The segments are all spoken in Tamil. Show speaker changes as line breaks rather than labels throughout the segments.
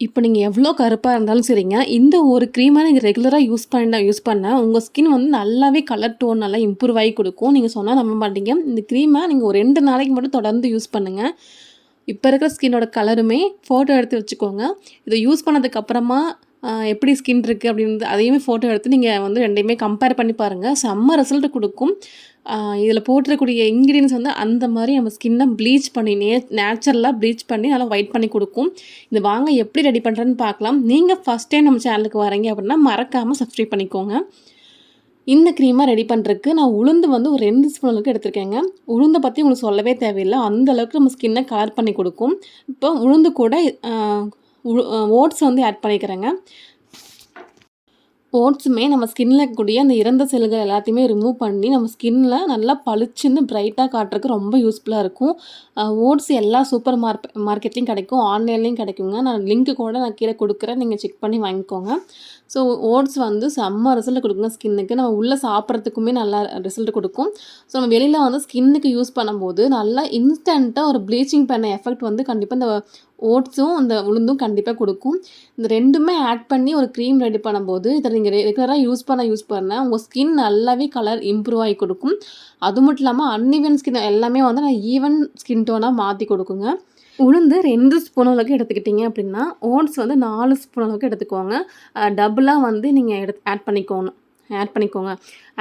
இப்போ நீங்க எவ்வளோ கருப்பா இருந்தாலும் சரிங்க, இந்த ஒரு க்ரீம நீங்க ரெகுலரா யூஸ் பண்ண உங்க ஸ்கின் வந்து நல்லாவே கலர் டோன் நல்லா இம்ப்ரூவ் ஆயி குடுக்கும். நீங்க சொன்னா நம்ப மாட்டீங்க. இந்த க்ரீம நீங்க ஒரு 2 நாளைக்கு மட்டும் தொடர்ந்து யூஸ் பண்ணுங்க. இப்ப இருக்கிற ஸ்கின்னோட கலருமே ஃபோட்டோ எடுத்து வச்சுக்கோங்க. இத யூஸ் பண்ணதுக்கு அப்புறமா எப்படி ஸ்கின் இருக்கு அப்படின்னு அதையுமே ஃபோட்டோ எடுத்து நீங்க வந்து 2யுமே கம்பேர் பண்ணி பாருங்க. செம்ம ரிசல்ட் குடுக்கும். இதில போட்டிருக்கக்கூடிய இன்கிரீடியன்ட்ஸ் வந்து அந்த மாரி நம்ம ஸ்கின்ன ப்ளீச் பண்ணி நேச்சுரலா ப்ளீச் பண்ணி நல்லா ஒயிட் பண்ணி குடுக்கும். இது வாங்க எப்படி ரெடி பண்றேன்னு பார்க்கலாம். நீங்க ஃபர்ஸ்ட் டைம் நம்ம சேனலுக்கு வரீங்க அப்படின்னா, மறக்காம சப்ஸ்கிரைப் பண்ணிக்கோங்க. இந்த க்ரீம ரெடி பண்றதுக்கு நான் உளுந்து வந்து ஒரு 2 ஸ்பூன் அளவுக்கு எடுத்துருக்கேங்க. உளுந்த பத்தி உங்களுக்கு சொல்லவே தேவையில்ல. அந்த அளவுக்கு நம்ம ஸ்கின்ன கலர் பண்ணி குடுக்கும். இப்போ உளுந்து கூட அ உ ஓட்ஸ் வந்து ஆட் பண்ணிக்கிறேங்க. ஓட்ஸுமே நம்ம ஸ்கின்ல இருக்கக்கூடிய அந்த இறந்த செல்கள் எல்லாத்தையுமே ரிமூவ் பண்ணி, நம்ம ஸ்கின்ல நல்லா பளிச்சுன்னு பிரைட்டா காட்டுறதுக்கு ரொம்ப யூஸ்ஃபுல்லா இருக்கும். ஓட்ஸ் எல்லா சூப்பர் மார்க்கெட்லயும் கிடைக்கும். ஆன்லைன்லயும் கிடைக்குங்க. நான் லிங்க் கூட நான் கீழ குடுக்குறேன். நீங்க செக் பண்ணி வாங்கிக்கோங்க. ஸோ ஓட்ஸ் வந்து செம்ம ரிசல்ட் குடுக்குங்க ஸ்கின்னுக்கு. நம்ம உள்ள சாப்பிட்றதுக்குமே நல்லா ரிசல்ட் குடுக்கும். ஸோ நம்ம வெளியில வந்து ஸ்கின்னுக்கு யூஸ் பண்ணும்போது, நல்லா இன்ஸ்டன்ட்டா ஒரு ப்ளீச்சிங் பண்ண எஃபெக்ட் வந்து கண்டிப்பா இந்த ஓட்ஸும், அந்த உளுந்தும் கண்டிப்பா குடுக்கும். இந்த 2மே ஆட் பண்ணி ஒரு க்ரீம் ரெடி பண்ணும்போது, இத நீங்க ரெகுலரா யூஸ் பண்ண உங்க ஸ்கின் நல்லாவே கலர் இம்ப்ரூவ் ஆயி குடுக்கும். அது மட்டும் இல்லாம அன்ஈவன் ஸ்கின் எல்லாமே வந்து நான் ஈவன் ஸ்கின் டோனா மாத்தி குடுக்குங்க. உளுந்து 2 ஸ்பூன் அளவுக்கு எடுத்துக்கிட்டீங்க அப்படின்னா, ஓட்ஸ் வந்து 4 ஸ்பூன் அளவுக்கு எடுத்துக்கோங்க. டபுளா வந்து நீங்க ஆட் பண்ணிக்கோங்க.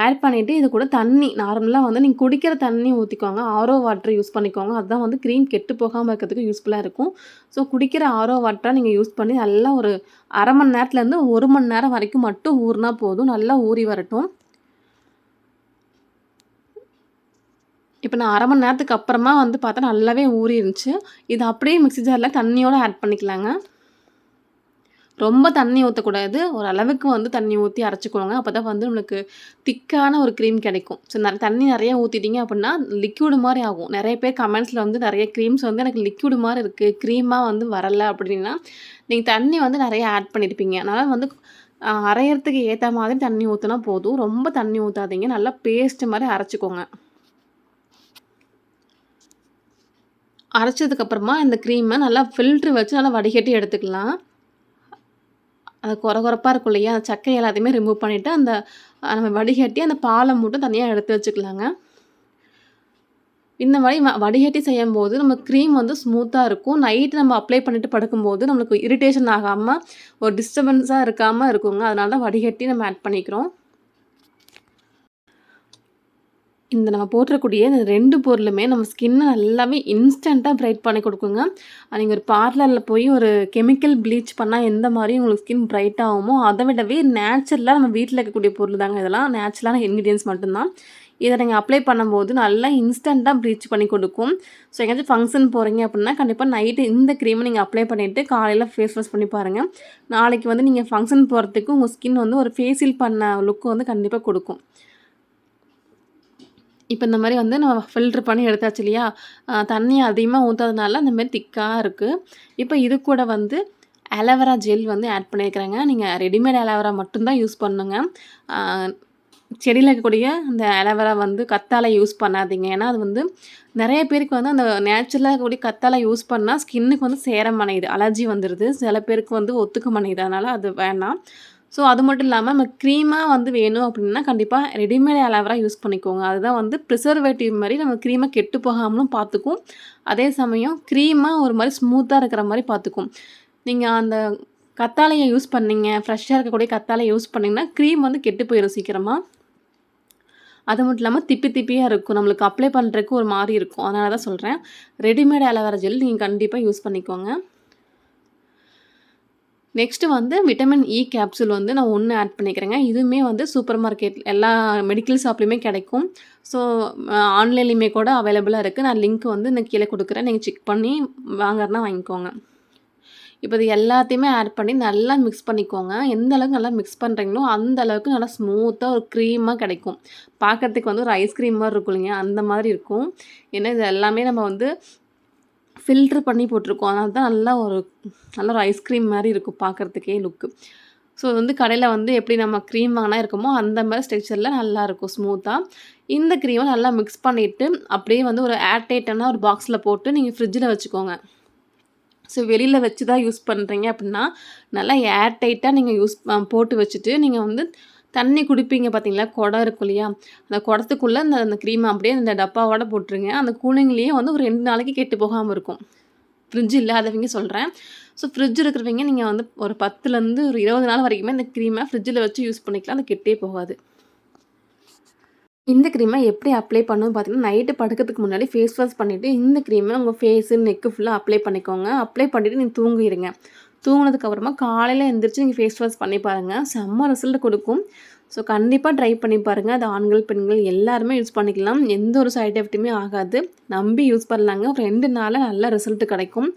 ஆட் பண்ணிட்டு இது கூட தண்ணி நார்மலா வந்து நீங்க குடிக்கிற தண்ணி ஊத்திக்கோங்க. ஆரோ வாட்டர் யூஸ் பண்ணிக்கோங்க. அதுதான் வந்து க்ரீம் கெட்டு போகாம இருக்கிறதுக்கு யூஸ்ஃபுல்லா இருக்கும். ஸோ குடிக்கிற ஆரோ வாட்டரா நீங்க யூஸ் பண்ணி நல்லா ஒரு 1/2 மணி நேரத்துலேருந்து 1 மணி நேரம் வரைக்கும் மட்டும் ஊறுனா போதும். நல்லா ஊறி வரட்டும். இப்ப நான் 1/2 மணி நேரத்துக்கு அப்புறமா வந்து பார்த்தா நல்லாவே ஊறிருந்துச்சு. இத அப்படியே மிக்ஸி ஜார்ல தண்ணியோட ஆட் பண்ணிக்கலாங்க. ரொம்ப தண்ணி ஊத்தக்கூடாது. ஓரளவுக்கு வந்து தண்ணி ஊத்தி அரைச்சுக்கோங்க. அப்பதான் வந்து நம்மளுக்கு திக்கான ஒரு க்ரீம் கிடைக்கும். ஸோ தண்ணி நெறைய ஊத்திட்டீங்க அப்படின்னா, லிக்விட் மாரி ஆகும். நெறைய பேர் கமெண்ட்ஸ்ல வந்து நெறைய க்ரீம்ஸ் வந்து எனக்கு லிக்விட் மாரி இருக்கு. க்ரீமா வந்து வரல அப்படின்னா, நீங்க தண்ணி வந்து நெறைய ஆட் பண்ணியிருப்பீங்க. அதனால வந்து அரையறதுக்கு ஏத்த மாதிரி தண்ணி ஊத்துனா போதும். ரொம்ப தண்ணி ஊத்தாதீங்க. நல்லா பேஸ்ட் மாரி அரைச்சுக்கோங்க. அரைச்சதுக்கு அப்புறமா இந்த க்ரீம நல்லா ஃபில்டர் வச்சு நல்லா வடிகட்டி எடுத்துக்கலாம். அது கொர கொரப்பா இருக்கும் இல்லையா? அந்த சக்கை எல்லாத்தையுமே ரிமூவ் பண்ணிட்டு, அந்த நம்ம வடிகட்டி அந்த பால மட்டும் தனியா எடுத்து வச்சுக்கலாங்க. இந்த மாரி வடிகட்டி செய்யும்போது நம்ம க்ரீம் வந்து ஸ்மூத்தா இருக்கும். நைட் நம்ம அப்ளை பண்ணிட்டு படுக்கும்போது நம்மளுக்கு இரிட்டேஷன் ஆகாம, ஒரு டிஸ்டர்பன்ஸா இருக்காம இருக்குங்க. அதனால தான் வடிகட்டி நம்ம ஆட் பண்ணிக்கிறோம். இந்த நம்ம போட்றக்கூடிய இந்த 2 பொருளுமே நம்ம ஸ்கின்ன நல்லாவே இன்ஸ்டன்ட்டா பிரைட் பண்ணி குடுக்குங்க. நீங்க ஒரு பார்லர்ல போய் ஒரு கெமிக்கல் ப்ளீச் பண்ணா எந்த மாரி உங்களுக்கு ஸ்கின் பிரைட் ஆகுமோ, அத விடவே நேச்சுரலா நம்ம வீட்ல இருக்கக்கூடிய பொருள் தாங்க இதெல்லாம். நேச்சுரலான இன்கிரீடியன்ட்ஸ் மட்டும் தான். இத நீங்க அப்ளை பண்ணும்போது நல்லா இன்ஸ்டன்ட்டா ப்ளீச் பண்ணி குடுக்கும். ஸோ எங்கேயாச்சும் ஃபங்ஷன் போறீங்க அப்டின்னா, கண்டிப்பா நைட்டு இந்த க்ரீம நீங்க அப்ளை பண்ணிட்டு காலையில ஃபேஸ் வாஷ் பண்ணி பாருங்க. நாளைக்கு வந்து நீங்க ஃபங்ஷன் போறதுக்கு உங்க ஸ்கின் வந்து ஒரு ஃபேஷியல் பண்ண லுக் வந்து கண்டிப்பா குடுக்கும். இப்ப இந்த மாரி வந்து நம்ம ஃபில்டர் பண்ணி எடுத்தாச்சு இல்லையா? தண்ணி அதிகமா ஊத்தாதனால அந்த மாரி திக்கா இருக்கு. இப்ப இது கூட வந்து ஆலோவேரா ஜெல் வந்து ஆட் பண்ணியிருக்கிறேங்க. நீங்க ரெடிமேட் ஆலோவேரா மட்டும் தான் யூஸ் பண்ணணுங்க. ஆ செடியில இருக்கக்கூடிய அந்த ஆலோவேரா வந்து கத்தாழை யூஸ் பண்ணாதீங்க. ஏன்னா, அது வந்து நெறைய பேருக்கு வந்து அந்த நேச்சுரலா இருக்கக்கூடிய கத்தாழை யூஸ் பண்ணா ஸ்கின்னுக்கு வந்து சேர மாட்டேங்குது. அலர்ஜி வந்துருது. சில பேருக்கு வந்து ஒத்துக்க மாட்டேங்குது. அதனால அது வேண்டாம். ஸோ அது மட்டும் இல்லாம நம்ம க்ரீமா வந்து வேணும் அப்டின்னா, கண்டிப்பா ரெடிமேட் ஆலோவேரா யூஸ் பண்ணிக்கோங்க. அதுதான் வந்து ப்ரிசர்வேட்டிவ் மாரி நம்ம க்ரீம கெட்டு போகாமலும் பார்த்துக்கும். அதே சமயம் க்ரீமா ஒரு மாரி ஸ்மூத்தா இருக்கிற மாரி பார்த்துக்கும். நீங்க அந்த கத்தாழைய யூஸ் பண்ணீங்க, ஃப்ரெஷ்ஷா இருக்கக்கூடிய கத்தாழைய யூஸ் பண்ணீங்கன்னா, க்ரீம் வந்து கெட்டு போயிரும் சீக்கிரமா. அது மட்டும் இல்லாம திப்பி திப்பியா இருக்கும். நம்மளுக்கு அப்ளை பண்றதுக்கு ஒரு மாரி இருக்கும். அதனால தான் சொல்றேன். ரெடிமேட் ஆலோவேரா ஜெல் நீங்க கண்டிப்பா யூஸ் பண்ணிக்கோங்க. நெக்ஸ்ட்டு வந்து விட்டமின் இ கேப்சூல் வந்து நான் 1 ஆட் பண்ணிக்கிறேங்க. இதுவுமே வந்து சூப்பர் மார்க்கெட் எல்லா மெடிக்கல் ஷாப்லயுமே கிடைக்கும். ஸோ ஆன்லைன்லயுமே கூட அவைலபிளா இருக்கு. நான் லிங்க் வந்து நான் கீழ குடுக்குறேன். நீங்க செக் பண்ணி வாங்குறதுனா வாங்கிக்கோங்க. இப்ப இது எல்லாத்தையுமே ஆட் பண்ணி நல்லா மிக்ஸ் பண்ணிக்கோங்க. எந்த அளவுக்கு நல்லா மிக்ஸ் பண்றீங்களோ, அந்த அளவுக்கு நல்லா ஸ்மூத்தா ஒரு க்ரீமா கிடைக்கும். பார்க்கறதுக்கு வந்து ஒரு ஐஸ்கிரீம் மாரி இருக்கும் இல்லைங்க? அந்த மாதிரி இருக்கும். ஏன்னா இது எல்லாமே நம்ம வந்து ஃபில்டர் பண்ணி போட்டுருக்கோம். அதனால தான் நல்ல ஒரு ஐஸ்கிரீம் மாரி இருக்கும் பார்க்கறதுக்கே லுக்கு. ஸோ வந்து கடையில வந்து எப்படி நம்ம க்ரீம் வாங்குனா இருக்குமோ, அந்த மாரி ஸ்ட்ரக்சர்ல நல்லாயிருக்கும் ஸ்மூத்தா. இந்த க்ரீம நல்லா மிக்ஸ் பண்ணிட்டு, அப்படியே வந்து ஒரு ஏர் டைட்டான ஒரு பாக்ஸ்ல போட்டு நீங்க ஃப்ரிட்ஜில வச்சுக்கோங்க. ஸோ வெளியில வச்சு தான் யூஸ் பண்ணுறீங்க அப்படின்னா, நல்லா ஏர் டைட்டா நீங்க போட்டு வச்சுட்டு, நீங்க வந்து தண்ணி குடிப்பீங்க பார்த்தீங்களா? குடம் இருக்கும் இல்லையா? அந்த குடத்துக்குள்ள அந்த அந்த க்ரீம அப்படியே அந்த டப்பாவோட போட்டுருங்க. அந்த கூலிங்லேயே வந்து ஒரு 2 நாளைக்கு கெட்டு போகாம இருக்கும். ஃப்ரிட்ஜ் இல்லாதவங்க சொல்றேன். ஸோ ஃப்ரிட்ஜ் இருக்கிறவங்க நீங்க வந்து ஒரு 10லேருந்து ஒரு 20 நாள் வரைக்குமே இந்த க்ரீம ஃப்ரிட்ஜில வச்சு யூஸ் பண்ணிக்கலாம். அது கெட்டே போகாது. இந்த க்ரீம எப்படி அப்ளை பண்ணணும்னு பார்த்தீங்கன்னா, நைட்டு படுக்கிறதுக்கு முன்னாடி ஃபேஸ் வாஷ் பண்ணிவிட்டு, இந்த க்ரீம உங்க ஃபேஸு, நெக்கு ஃபுல்லா அப்ளை பண்ணிக்கோங்க. அப்ளை பண்ணிவிட்டு நீங்க தூங்கிருங்க. தூங்குனதுக்கப்புறமா காலையில எந்திரிச்சு நீங்க ஃபேஸ் வாஷ் பண்ணி பாருங்க. செம்ம ரிசல்ட் குடுக்கும். ஸோ கண்டிப்பா ட்ரை பண்ணி பாருங்க. அது ஆண்கள், பெண்கள் எல்லாருமே யூஸ் பண்ணிக்கலாம். எந்த ஒரு சைட் எஃபெக்ட்டுமே ஆகாது. நம்பி யூஸ் பண்ணலாங்க. 2 நாள்ல நல்ல ரிசல்ட் கிடைக்கும்.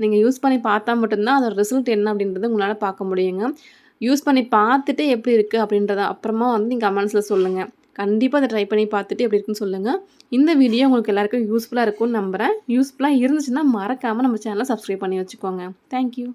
நீங்க யூஸ் பண்ணி பார்த்தா மட்டும் தான் அதோட ரிசல்ட் என்ன அப்படின்றத உங்களால பார்க்க முடியுங்க. யூஸ் பண்ணி பார்த்துட்டு எப்படி இருக்கு அப்படின்றத அப்புறமா வந்து நீங்க கமெண்ட்ஸ்ல சொல்லுங்க. கண்டிப்பா அத ட்ரை பண்ணி பார்த்துட்டு எப்படி இருக்குன்னு சொல்லுங்க. இந்த வீடியோ உங்களுக்கு எல்லாருக்கும் யூஸ்ஃபுல்லா இருக்கும்னு நம்புறேன். யூஸ்ஃபுல்லா இருந்துச்சுன்னா மறக்காம நம்ம சேனல சப்ஸ்கிரைப் பண்ணி வச்சுக்கோங்க. Thank you.